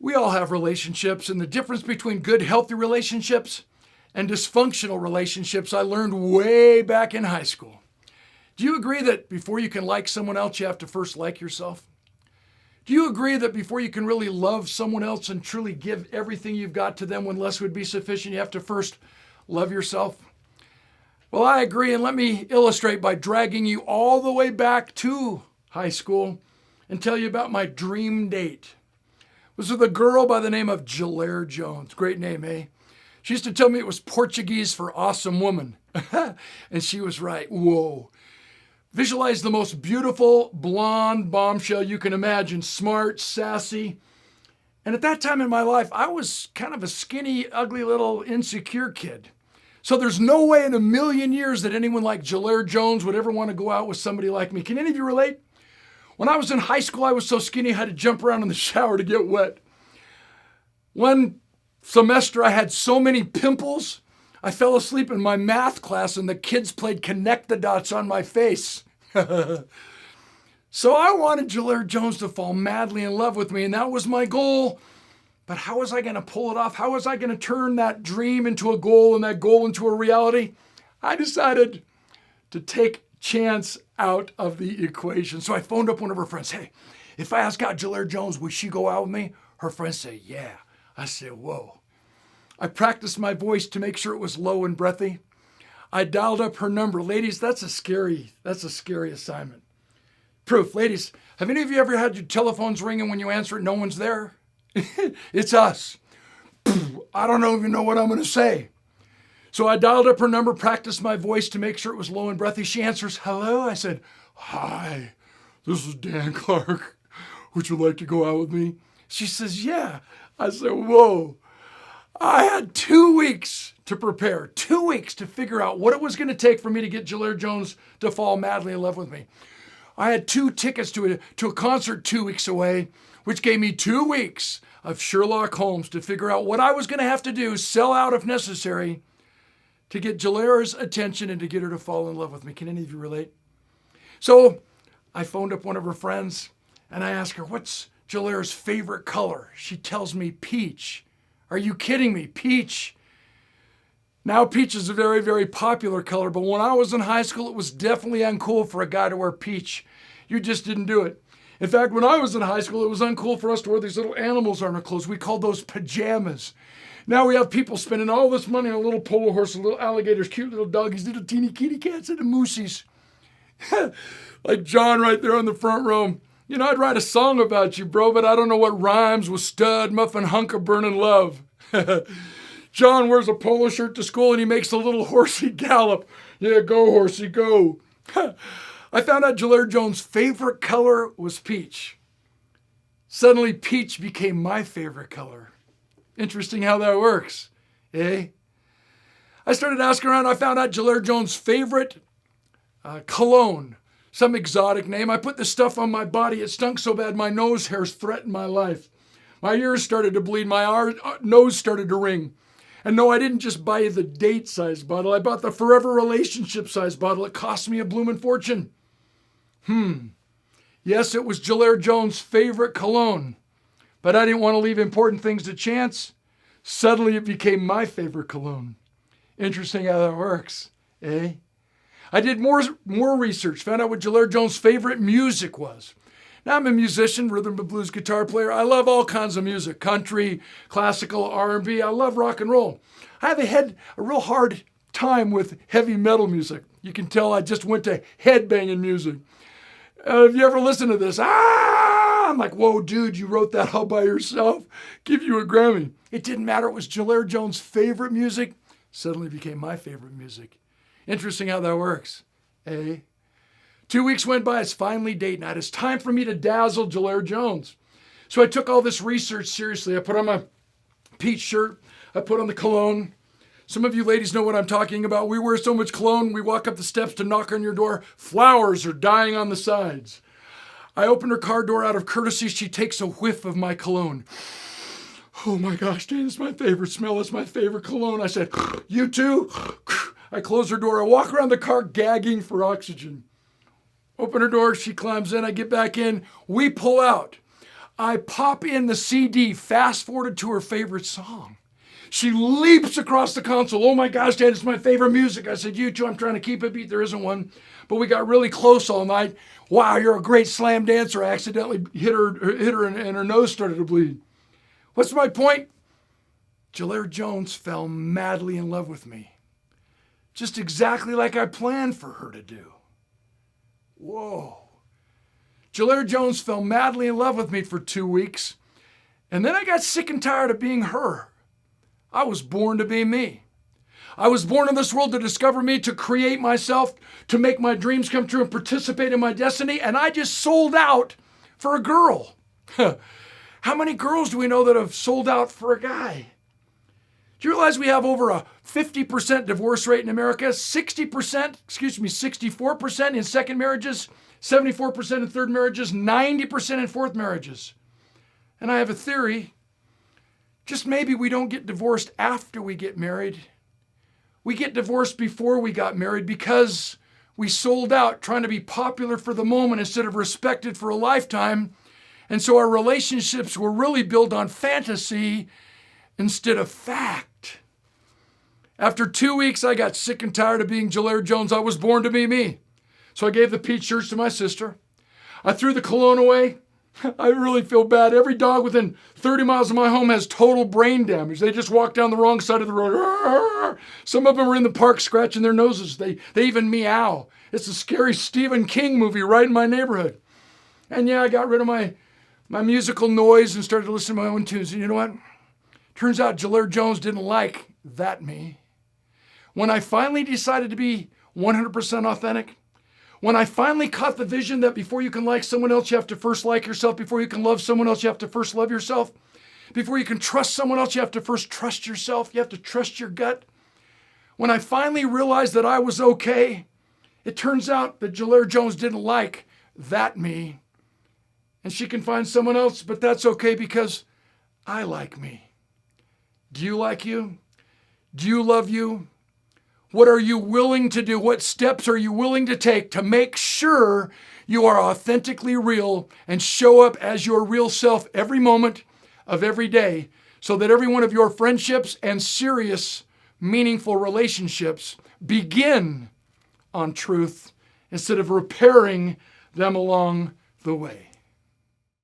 We all have relationships, and the difference between good, healthy relationships and dysfunctional relationships I learned way back in high school. Do you agree that before you can like someone else, you have to first like yourself? Do you agree that before you can really love someone else and truly give everything you've got to them when less would be sufficient, you have to first love yourself? Well, I agree, and let me illustrate by dragging you all the way back to high school and tell you about my dream date. It was with a girl by the name of Jillair Jones. Great name, eh? She used to tell me it was Portuguese for awesome woman. And she was right. Whoa. Visualize the most beautiful blonde bombshell you can imagine. Smart, sassy. And at that time in my life, I was kind of a skinny, ugly little insecure kid. So there's no way in a million years that anyone like Jillair Jones would ever want to go out with somebody like me. Can any of you relate? When I was in high school, I was so skinny I had to jump around in the shower to get wet. One semester, I had so many pimples, I fell asleep in my math class and the kids played connect the dots on my face. So I wanted Jillair Jones to fall madly in love with me, and that was my goal. But how was I going to pull it off? How was I going to turn that dream into a goal and that goal into a reality? I decided to take chance out of the equation. So I phoned up one of her friends. Hey, if I ask out Jillair Jones, would she go out with me? Her friends say, yeah. I said, whoa. I practiced my voice to make sure it was low and breathy. I dialed up her number. Ladies, that's a scary assignment. Proof. Ladies, have any of you ever had your telephones ringing when you answer it, no one's there? It's us. I don't even know what I'm going to say. So I dialed up her number, practiced my voice to make sure it was low and breathy. She answers, hello. I said, hi, this is Dan Clark. Would you like to go out with me? She says, yeah. I said, whoa. I had 2 weeks to prepare, 2 weeks to figure out what it was going to take for me to get Jillair Jones to fall madly in love with me. I had 2 tickets to a concert 2 weeks away, which gave me 2 weeks of Sherlock Holmes to figure out what I was going to have to do, sell out if necessary, to get Jillair's attention and to get her to fall in love with me. Can any of you relate? So I phoned up one of her friends and I asked her, what's Jillair's favorite color? She tells me peach. Are you kidding me? Peach. Now peach is a very, very popular color, but when I was in high school, it was definitely uncool for a guy to wear peach. You just didn't do it. In fact, when I was in high school, it was uncool for us to wear these little animals on our clothes. We called those pajamas. Now we have people spending all this money on a little polo horse, little alligators, cute little doggies, little teeny kitty cats, and the moosies. Like John right there on the front row. You know, I'd write a song about you, bro, but I don't know what rhymes with stud, muffin, hunker, burning love. John wears a polo shirt to school and he makes a little horsey gallop. Yeah, go horsey, go. I found out Jillair Jones' favorite color was peach. Suddenly peach became my favorite color. Interesting how that works, eh? I started asking around. I found out Jillair Jones' favorite cologne, some exotic name. I put this stuff on my body. It stunk so bad my nose hairs threatened my life. My ears started to bleed. My nose started to ring. And no, I didn't just buy the date-sized bottle. I bought the forever relationship-sized bottle. It cost me a bloomin' fortune. Yes, it was Jillair Jones' favorite cologne. But I didn't want to leave important things to chance. Suddenly it became my favorite cologne. Interesting how that works, eh? I did more research, found out what Jillair Jones' favorite music was. Now I'm a musician, rhythm and blues guitar player. I love all kinds of music, country, classical, R&B. I love rock and roll. I have a real hard time with heavy metal music. You can tell I just went to headbanging music. Have you ever listened to this? I'm like, whoa, dude, you wrote that all by yourself? Give you a Grammy. It didn't matter. It was Jillair Jones' favorite music. Suddenly became my favorite music. Interesting how that works, eh? 2 weeks went by. It's finally date night. It's time for me to dazzle Jillair Jones. So I took all this research seriously. I put on my peach shirt. I put on the cologne. Some of you ladies know what I'm talking about. We wear so much cologne, we walk up the steps to knock on your door. Flowers are dying on the sides. I open her car door out of courtesy. She takes a whiff of my cologne. Oh my gosh, Dan, it's my favorite smell. It's my favorite cologne. I said, you too? I close her door. I walk around the car gagging for oxygen. Open her door. She climbs in. I get back in. We pull out. I pop in the CD, fast forwarded to her favorite song. She leaps across the console. Oh my gosh, Dad, it's my favorite music. I said, you too, I'm trying to keep a beat. There isn't one. But we got really close all night. Wow, you're a great slam dancer. I accidentally hit her and her nose started to bleed. What's my point? Jillair Jones fell madly in love with me. Just exactly like I planned for her to do. Whoa. Jillair Jones fell madly in love with me for 2 weeks. And then I got sick and tired of being her. I was born to be me. I was born in this world to discover me, to create myself, to make my dreams come true and participate in my destiny. And I just sold out for a girl. How many girls do we know that have sold out for a guy? Do you realize we have over a 50% divorce rate in America? 64% in second marriages, 74% in third marriages, 90% in fourth marriages. And I have a theory. Just maybe we don't get divorced after we get married. We get divorced before we got married because we sold out trying to be popular for the moment instead of respected for a lifetime. And so our relationships were really built on fantasy instead of fact. After 2 weeks, I got sick and tired of being Jillair Jones. I was born to be me. So I gave the peach shirts to my sister. I threw the cologne away. I really feel bad. Every dog within 30 miles of my home has total brain damage. They just walk down the wrong side of the road. Some of them are in the park scratching their noses. They even meow. It's a scary Stephen King movie right in my neighborhood. And yeah, I got rid of my musical noise and started listening to my own tunes. And you know what? Turns out Jillair Jones didn't like that me. When I finally decided to be 100% authentic, when I finally caught the vision that before you can like someone else, you have to first like yourself. Before you can love someone else, you have to first love yourself. Before you can trust someone else, you have to first trust yourself. You have to trust your gut. When I finally realized that I was okay, it turns out that Jillair Jones didn't like that me. And she can find someone else, but that's okay because I like me. Do you like you? Do you love you? What are you willing to do? What steps are you willing to take to make sure you are authentically real and show up as your real self every moment of every day so that every one of your friendships and serious, meaningful relationships begin on truth instead of repairing them along the way?